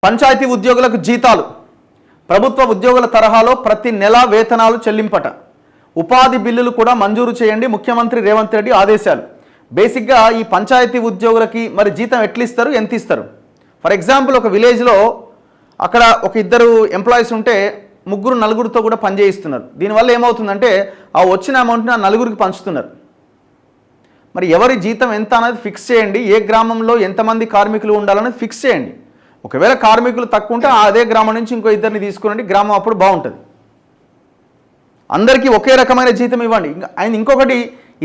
పంచాయతీ ఉద్యోగులకు జీతాలు ప్రభుత్వ ఉద్యోగుల తరహాలో ప్రతి నెల వేతనాలు చెల్లింపట ఉపాధి బిల్లులు కూడా మంజూరు చేయండి ముఖ్యమంత్రి రేవంత్ రెడ్డి ఆదేశాలు. బేసిక్గా ఈ పంచాయతీ ఉద్యోగులకి మరి జీతం ఎట్లా ఇస్తారు, ఎంత ఇస్తారు? ఫర్ ఎగ్జాంపుల్ ఒక విలేజ్లో అక్కడ ఒక ఇద్దరు ఎంప్లాయీస్ ఉంటే ముగ్గురు నలుగురితో కూడా పనిచేయిస్తున్నారు. దీనివల్ల ఏమవుతుందంటే ఆ వచ్చిన అమౌంట్ని ఆ నలుగురికి పంచుతున్నారు. మరి ఎవరి జీతం ఎంత అనేది ఫిక్స్ చేయండి, ఏ గ్రామంలో ఎంతమంది కార్మికులు ఉండాలనేది ఫిక్స్ చేయండి. ఒకవేళ కార్మికులు తక్కువ ఉంటే అదే గ్రామం నుంచి ఇంకో ఇద్దరిని తీసుకురండి, గ్రామం అప్పుడు బాగుంటుంది. అందరికీ ఒకే రకమైన జీతం ఇవ్వండి. ఆయన ఇంకొకటి,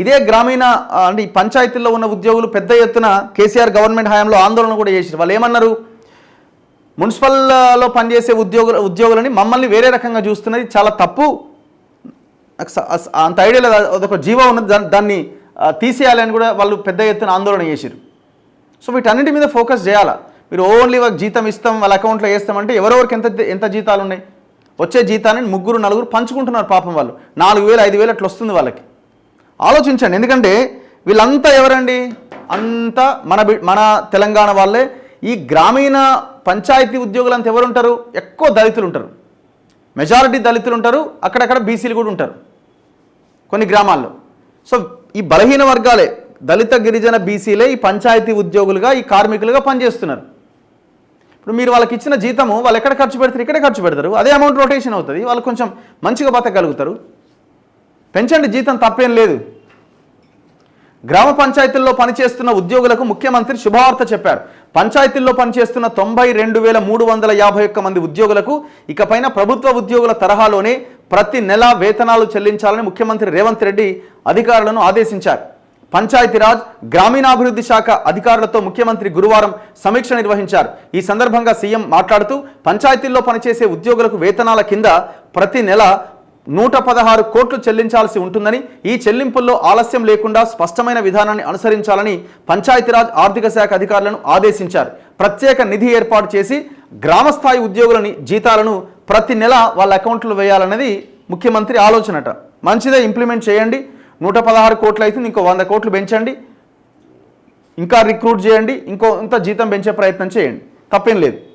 ఇదే గ్రామీణ అంటే ఈ పంచాయతీల్లో ఉన్న ఉద్యోగులు పెద్ద ఎత్తున కేసీఆర్ గవర్నమెంట్ హయాంలో ఆందోళన కూడా చేశారు. వాళ్ళు ఏమన్నారు, మున్సిపల్లో పనిచేసే ఉద్యోగులని మమ్మల్ని వేరే రకంగా చూస్తున్నది చాలా తప్పు, అంత ఐడియా లేదు, అదొక జీవో ఉన్నది, దాన్ని తీసేయాలని కూడా వాళ్ళు పెద్ద ఎత్తున ఆందోళన చేశారు. సో వీటన్నిటి మీద ఫోకస్ చేయాలా. మీరు ఓన్లీ వాళ్ళకి జీతం ఇస్తాం, వాళ్ళ అకౌంట్లో వేస్తామంటే ఎవరెవరికి ఎంత జీతాలు ఉన్నాయి, వచ్చే జీతాన్ని ముగ్గురు నలుగురు పంచుకుంటున్నారు. పాపం వాళ్ళు 4,000 5,000 అట్లా వస్తుంది వాళ్ళకి. ఆలోచించండి. ఎందుకంటే వీళ్ళంతా ఎవరండి, అంతా మన తెలంగాణ వాళ్ళే. ఈ గ్రామీణ పంచాయతీ ఉద్యోగులంతా ఎవరు ఉంటారు, ఎక్కువ దళితులు ఉంటారు, మెజారిటీ దళితులు ఉంటారు, అక్కడక్కడ బీసీలు కూడా ఉంటారు కొన్ని గ్రామాల్లో. సో ఈ బలహీన వర్గాలే, దళిత గిరిజన బీసీలే ఈ పంచాయతీ ఉద్యోగులుగా, ఈ కార్మికులుగా పనిచేస్తున్నారు. ఇప్పుడు మీరు వాళ్ళకి ఇచ్చిన జీతము వాళ్ళు ఎక్కడ ఖర్చు పెడతారు, ఇక్కడే ఖర్చు పెడతారు, అదే అమౌంట్ రొటేషన్ అవుతుంది, వాళ్ళు కొంచెం మంచిగా బతకగలుగుతారు. పెంచండి జీతం, తప్పేం లేదు. గ్రామ పంచాయతీల్లో పనిచేస్తున్న ఉద్యోగులకు ముఖ్యమంత్రి శుభవార్త చెప్పారు. పంచాయతీల్లో పనిచేస్తున్న 92,351 మంది ఉద్యోగులకు ఇకపైన ప్రభుత్వ ఉద్యోగుల తరహాలోనే ప్రతి నెల వేతనాలు చెల్లించాలని ముఖ్యమంత్రి రేవంత్ రెడ్డి అధికారులను ఆదేశించారు. పంచాయతీరాజ్ గ్రామీణాభివృద్ధి శాఖ అధికారులతో ముఖ్యమంత్రి గురువారం సమీక్ష నిర్వహించారు. ఈ సందర్భంగా సీఎం మాట్లాడుతూ పంచాయతీల్లో పనిచేసే ఉద్యోగులకు వేతనాల కింద ప్రతి నెల 116 కోట్లు చెల్లించాల్సి ఉంటుందని, ఈ చెల్లింపుల్లో ఆలస్యం లేకుండా స్పష్టమైన విధానాన్ని అనుసరించాలని పంచాయతీరాజ్ ఆర్థిక శాఖ అధికారులను ఆదేశించారు. ప్రత్యేక నిధి ఏర్పాటు చేసి గ్రామస్థాయి ఉద్యోగులని జీతాలను ప్రతి నెల వాళ్ళ అకౌంట్లో వేయాలన్నది ముఖ్యమంత్రి ఆలోచనట. మంచిదే, ఇంప్లిమెంట్ చేయండి. 116 కోట్లు అయితే ఇంకో 100 కోట్లు పెంచండి, ఇంకా రిక్రూట్ చేయండి, ఇంత జీతం పెంచే ప్రయత్నం చేయండి, తప్పేం లేదు.